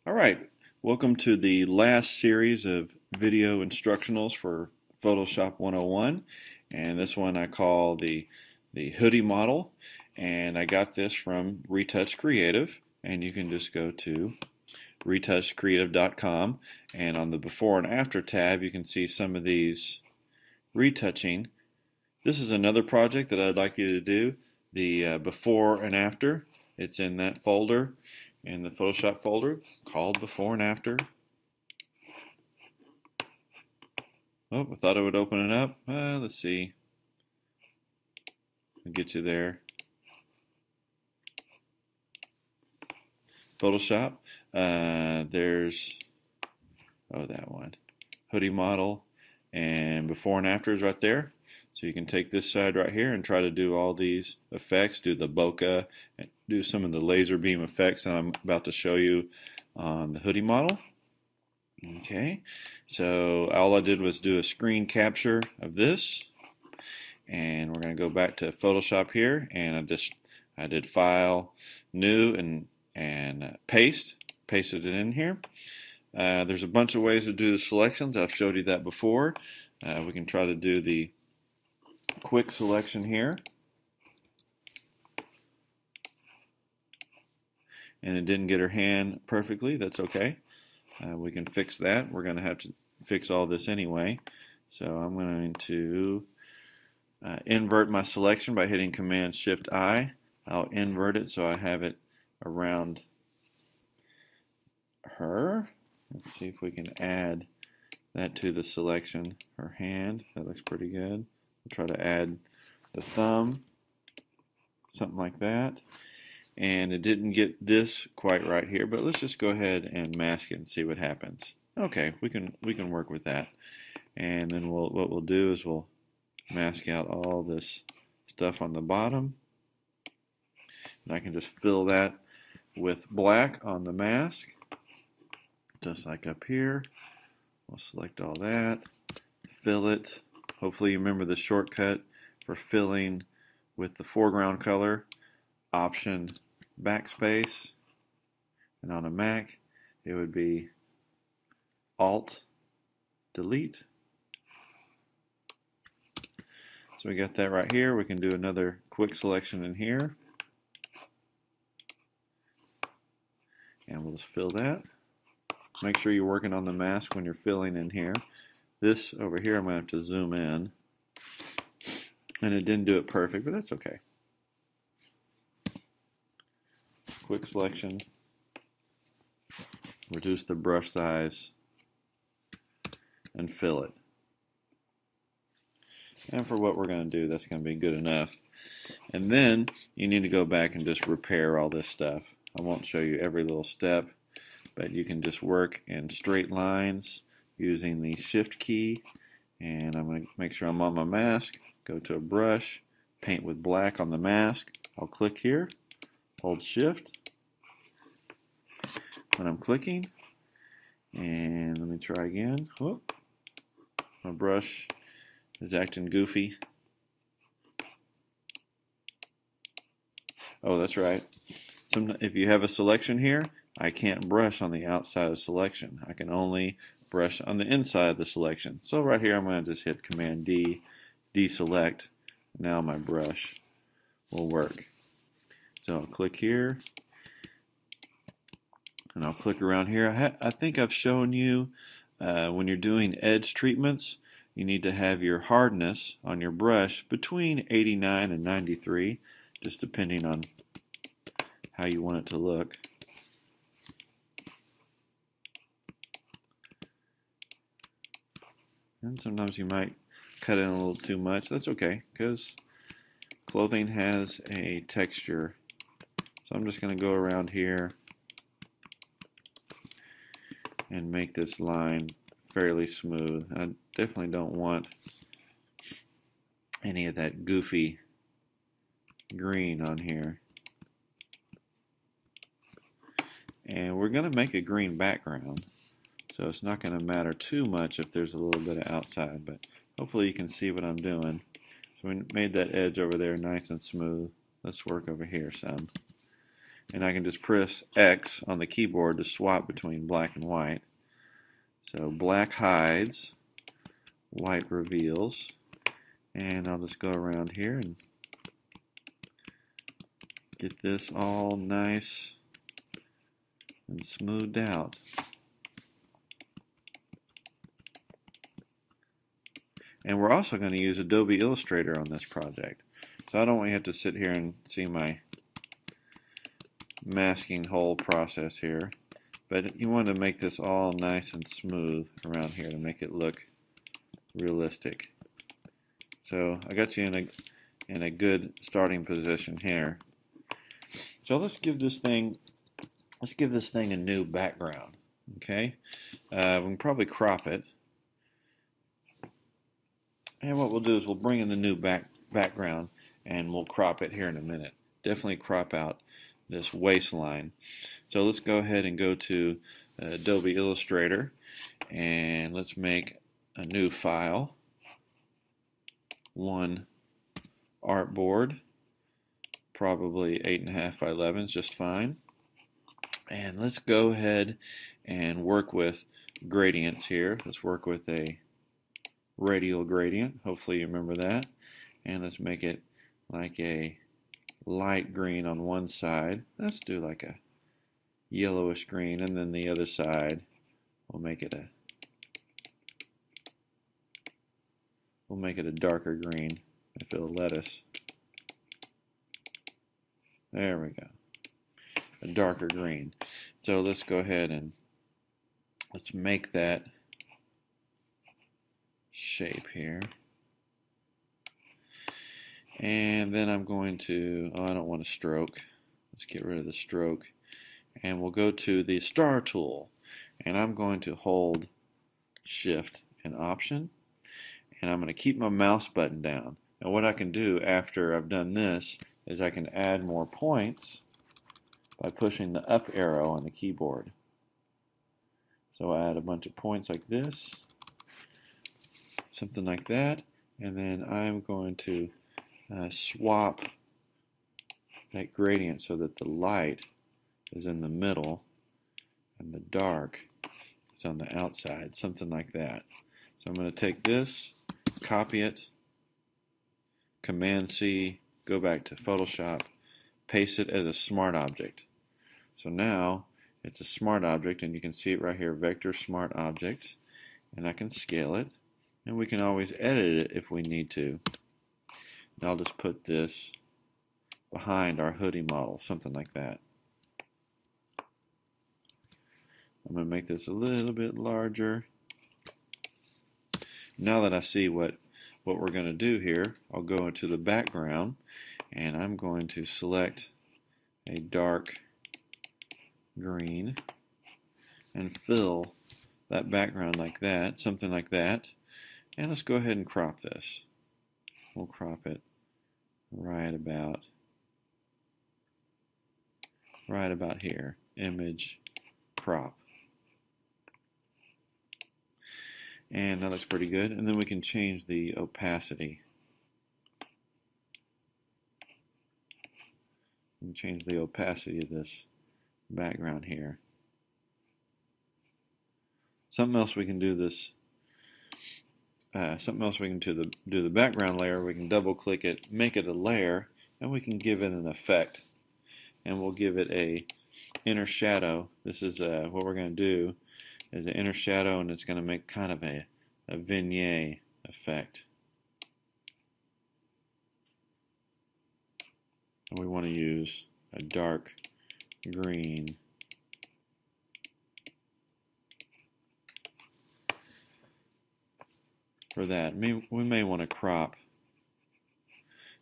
Alright, welcome to the last series of video instructionals for Photoshop 101, and this one I call the hoodie model, and I got this from Retouch Creative, and you can just go to retouchcreative.com, and on the before and after tab you can see some of these retouching. This is another project that I'd like you to do, the before and after. It's in that folder, in the Photoshop folder called before and after. Oh, I thought it would open it up. Let's see. I'll get you there. Photoshop. There's that one. Hoodie model, and before and after is right there. So you can take this side right here and try to do all these effects, do the bokeh, and do some of the laser beam effects that I'm about to show you on the hoodie model. Okay, so all I did was do a screen capture of this, and we're going to go back to Photoshop here, and I did File, New, and pasted it in here. There's a bunch of ways to do the selections. I've showed you that before. We can try to do the quick selection here, and it didn't get her hand perfectly. That's okay. We can fix that. We're going to have to fix all this anyway. So I'm going to invert my selection by hitting Command Shift I. I'll invert it so I have it around her. Let's see if we can add that to the selection. Her hand. That looks pretty good. Try to add the thumb, something like that. And it didn't get this quite right here, but let's just go ahead and mask it and see what happens. Okay, we can work with that. And then what we'll do is we'll mask out all this stuff on the bottom. And I can just fill that with black on the mask, just like up here. We'll select all that, fill it. Hopefully you remember the shortcut for filling with the foreground color. Option backspace, and on a Mac it would be Alt Delete. So we got that right here. We can do another quick selection in here, and we'll just fill that. Make sure you're working on the mask when you're filling in here. This over here I'm going to have to zoom in, and it didn't do it perfect, but that's okay. Quick selection, reduce the brush size, and fill it. And for what we're going to do, that's going to be good enough. And then you need to go back and just repair all this stuff. I won't show you every little step, but you can just work in straight lines using the Shift key, and I'm going to make sure I'm on my mask, go to a brush, paint with black on the mask. I'll click here, hold Shift when I'm clicking, and let me try again. Whoop. My brush is acting goofy. Oh, that's right. If you have a selection here, I can't brush on the outside of selection. I can only brush on the inside of the selection. So right here I'm going to just hit Command D, deselect. Now my brush will work. So I'll click here, and I'll click around here. I think I've shown you when you're doing edge treatments, you need to have your hardness on your brush between 89 and 93, just depending on how you want it to look. And sometimes you might cut in a little too much. That's okay, because clothing has a texture. So I'm just going to go around here and make this line fairly smooth. I definitely don't want any of that goofy green on here. And we're going to make a green background. So it's not going to matter too much if there's a little bit of outside, but hopefully you can see what I'm doing. So we made that edge over there nice and smooth. Let's work over here some. and I can just press X on the keyboard to swap between black and white. So black hides, white reveals, and I'll just go around here and get this all nice and smoothed out. And we're also going to use Adobe Illustrator on this project. So I don't want you to have to sit here and see my masking hole process here. But you want to make this all nice and smooth around here to make it look realistic. So I got you in a good starting position here. So let's give this thing a new background. Okay, we can probably crop it. And what we'll do is we'll bring in the new background and we'll crop it here in a minute. Definitely crop out this waistline. So let's go ahead and go to Adobe Illustrator and let's make a new file. One artboard, probably 8.5 by 11 is just fine. And let's go ahead and work with gradients here. Let's work with a radial gradient. Hopefully you remember that. And let's make it like a light green on one side. Let's do like a yellowish green, and then the other side we'll make it a darker green if it'll let us. There we go. A darker green. So let's go ahead and let's make that shape here. And then I'm going to, I don't want a stroke. Let's get rid of the stroke. And we'll go to the star tool. And I'm going to hold Shift and Option. And I'm going to keep my mouse button down. And what I can do after I've done this is I can add more points by pushing the up arrow on the keyboard. So I add a bunch of points like this, something like that, and then I'm going to swap that gradient so that the light is in the middle and the dark is on the outside, something like that. So I'm going to take this, copy it, Command C, go back to Photoshop, paste it as a smart object. So now it's a smart object, and you can see it right here, Vector Smart Object, and I can scale it, and we can always edit it if we need to. And I'll just put this behind our hoodie model, something like that. I'm going to make this a little bit larger. Now that I see what we're going to do here, I'll go into the background, and I'm going to select a dark green and fill that background like that, something like that. And let's go ahead and crop this. We'll crop it right about here. Image, crop. And that looks pretty good. And then we can change the opacity. We can change the opacity of this background here. Something else we can do this. Something else we can do the background layer. We can double click it, make it a layer, and we can give it an effect. And we'll give it a inner shadow. This is what we're going to do is an inner shadow, and it's going to make kind of a vignette effect. And we want to use a dark green. For that, we may want to crop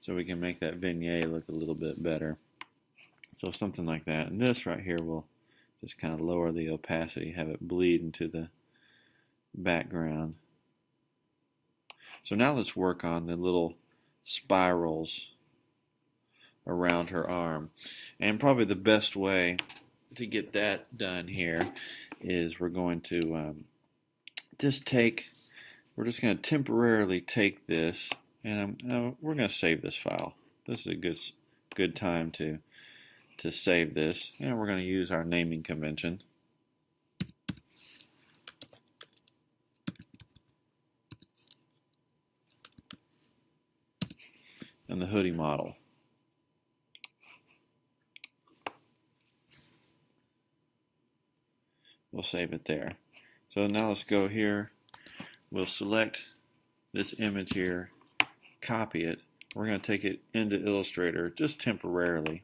so we can make that vignette look a little bit better. So something like that. And this right here will just kind of lower the opacity, have it bleed into the background. So now let's work on the little spirals around her arm. And probably the best way to get that done here is we're going to we're just going to temporarily take this, and we're going to save this file. This is a good time to to save this, and we're going to use our naming convention. And the hoodie model. We'll save it there. So now let's go here. We'll select this image here, copy it. We're going to take it into Illustrator just temporarily.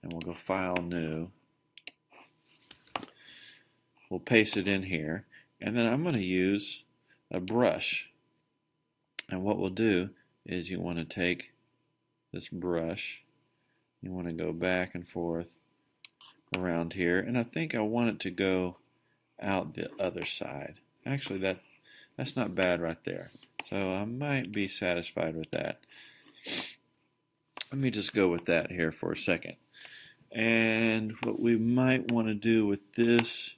And we'll go File, New. We'll paste it in here. And then I'm going to use a brush. And what we'll do is you want to take this brush. You want to go back and forth around here. And I think I want it to go out the other side. Actually, that's not bad right there. So I might be satisfied with that. Let me just go with that here for a second. And what we might want to do with this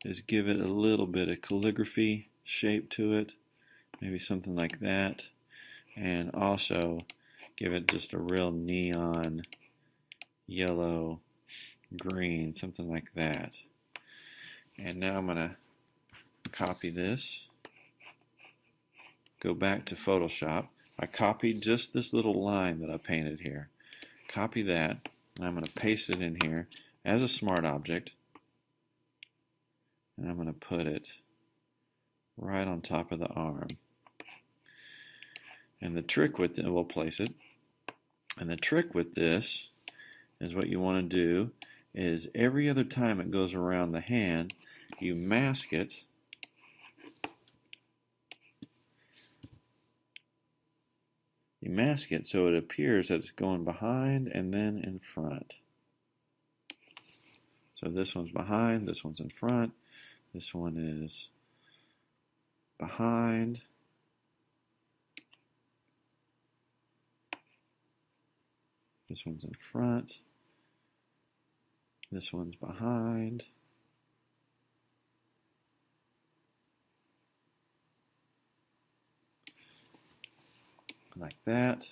is give it a little bit of calligraphy shape to it. Maybe something like that. And also give it just a real neon yellow, green, something like that. And now I'm going to copy this. Go back to Photoshop. I copied just this little line that I painted here. Copy that, and I'm going to paste it in here as a smart object. And I'm going to put it right on top of the arm. And the trick with it, we'll place it. And the trick with this is what you want to do is every other time it goes around the hand, you mask it. You mask it so it appears that it's going behind and then in front. So this one's behind, this one's in front, this one is behind, this one's in front, this one's behind, like that.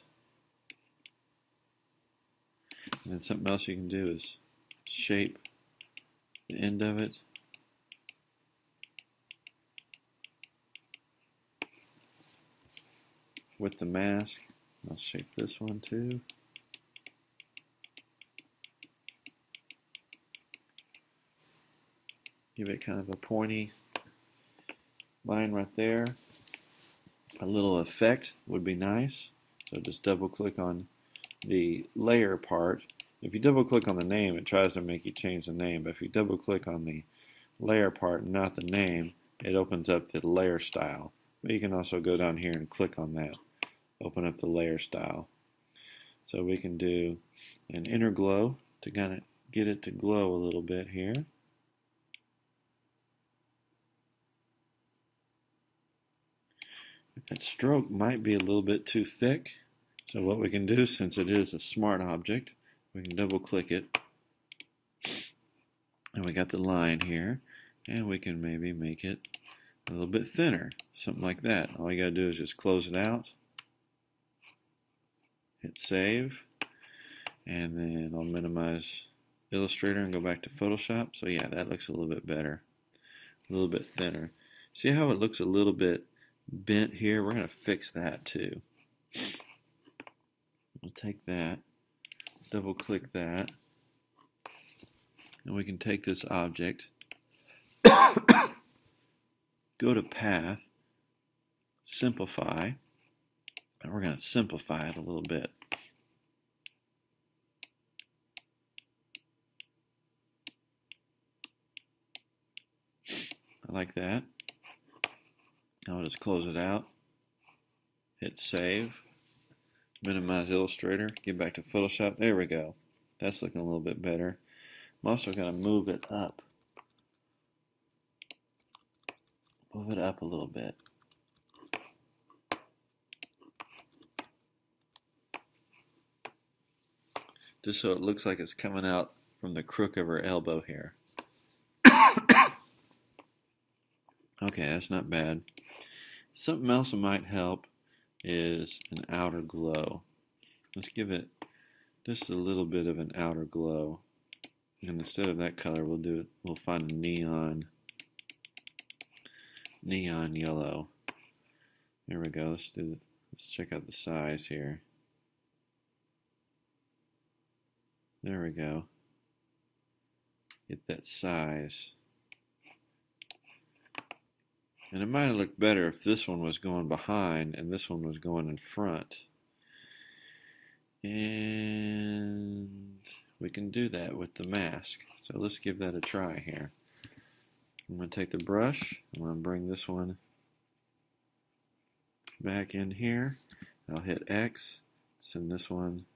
And then something else you can do is shape the end of it. With the mask. I'll shape this one too. Give it kind of a pointy line right there. A little effect would be nice. So just double click on the layer part. If you double click on the name, it tries to make you change the name. But if you double click on the layer part, not the name, it opens up the layer style. But you can also go down here and click on that. Open up the layer style. So we can do an inner glow to kind of get it to glow a little bit here. That stroke might be a little bit too thick. So what we can do, since it is a smart object, we can double click it. And we got the line here. And we can maybe make it a little bit thinner. Something like that. All you got to do is just close it out. Hit save. And then I'll minimize Illustrator and go back to Photoshop. So yeah, that looks a little bit better. A little bit thinner. See how it looks a little bit bent here? We're going to fix that too. We'll take that, double click that, and we can take this object, go to Path, Simplify, and we're going to simplify it a little bit. I like that. Now I'll just close it out, hit save, minimize Illustrator, get back to Photoshop. There we go. That's looking a little bit better. I'm also going to move it up. Move it up a little bit. Just so it looks like it's coming out from the crook of her elbow here. Okay, that's not bad. Something else that might help is an outer glow. Let's give it just a little bit of an outer glow. And instead of that color, we'll find a neon yellow. There we go. Let's check out the size here. There we go. Get that size. And it might have looked better if this one was going behind and this one was going in front. And we can do that with the mask. So let's give that a try here. I'm going to take the brush. I'm going to bring this one back in here. I'll hit X. Send this one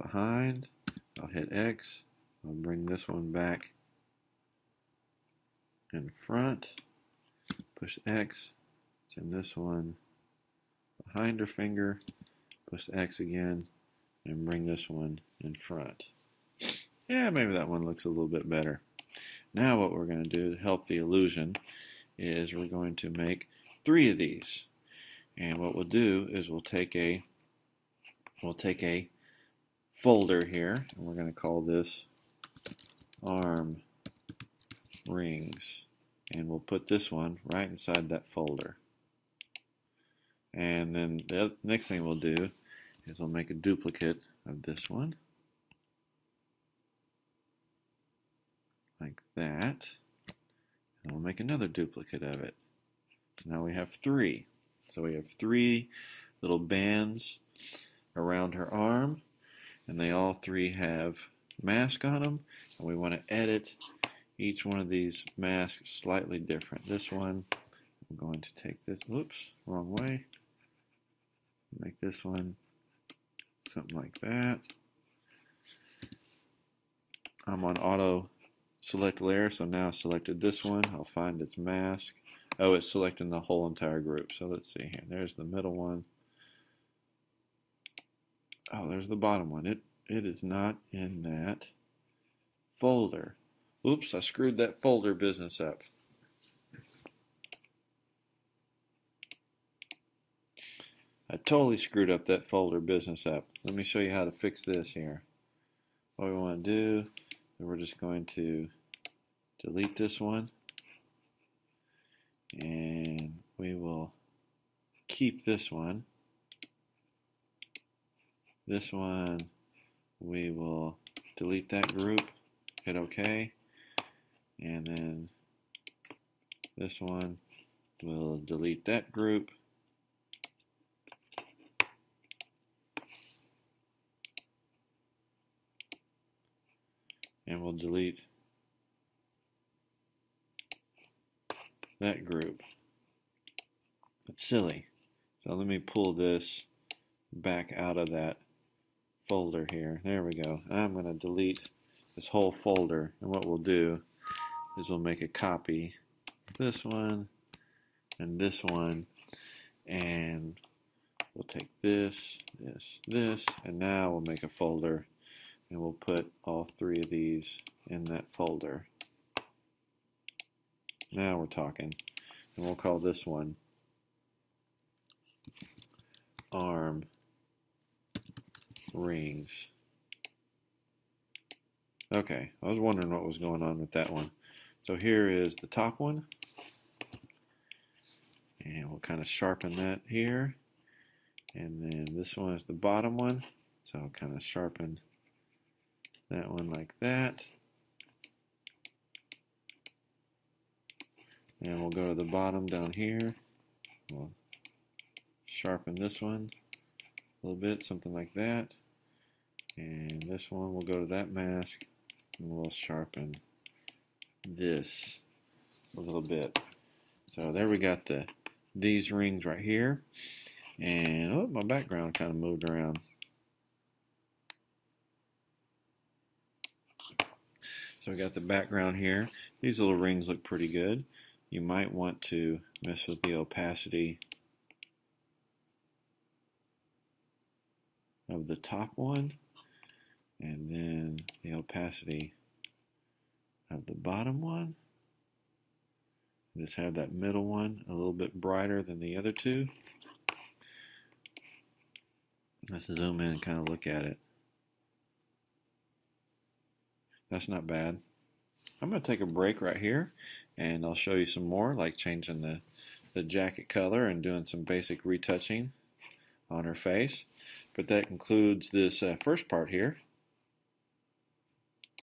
behind. I'll hit X. I'll bring this one back in front. Push X. Send this one behind her finger. Push X again. And bring this one in front. Yeah, maybe that one looks a little bit better. Now what we're going to do to help the illusion is we're going to make 3 of these. And what we'll do is we'll take a folder here, and we're going to call this arm rings. And we'll put this one right inside that folder. And then the next thing we'll do is we'll make a duplicate of this one. Like that. And we'll make another duplicate of it. Now we have 3. So we have 3 little bands around her arm, and they all 3 have mask on them, and we want to edit each one of these masks slightly different. This one, I'm going to take this, whoops, wrong way. Make this one something like that. I'm on auto select layer, so now I selected this one. I'll find its mask. Oh, it's selecting the whole entire group. So let's see here. There's the middle one. Oh, there's the bottom one. It is not in that folder. Oops, I screwed that folder business up. I totally screwed up that folder business up. Let me show you how to fix this here. What we want to do is we're just going to delete this one, and we will keep this one. This one, we will delete that group, hit OK, and then this one, we'll delete that group. And we'll delete that group. That's silly. So let me pull this back out of that folder here. There we go. I'm going to delete this whole folder. And what we'll do is we'll make a copy of this one and this one. And we'll take this, this, and now we'll make a folder. And we'll put all 3 of these in that folder. Now we're talking. And we'll call this one arm rings. Okay, I was wondering what was going on with that one. So here is the top one. And we'll kind of sharpen that here. And then this one is the bottom one. So I'll kind of sharpen that one like that. And we'll go to the bottom down here. We'll sharpen this one a little bit, something like that. And this one, we'll go to that mask and we'll sharpen this a little bit. So there we got these rings right here. And oh, my background kind of moved around. So we got the background here. These little rings look pretty good. You might want to mess with the opacity of the top one, and then the opacity of the bottom one. Just have that middle one a little bit brighter than the other 2. Let's zoom in and kind of look at it. That's not bad. I'm going to take a break right here, and I'll show you some more, like changing the jacket color and doing some basic retouching on her face. But that concludes this first part here.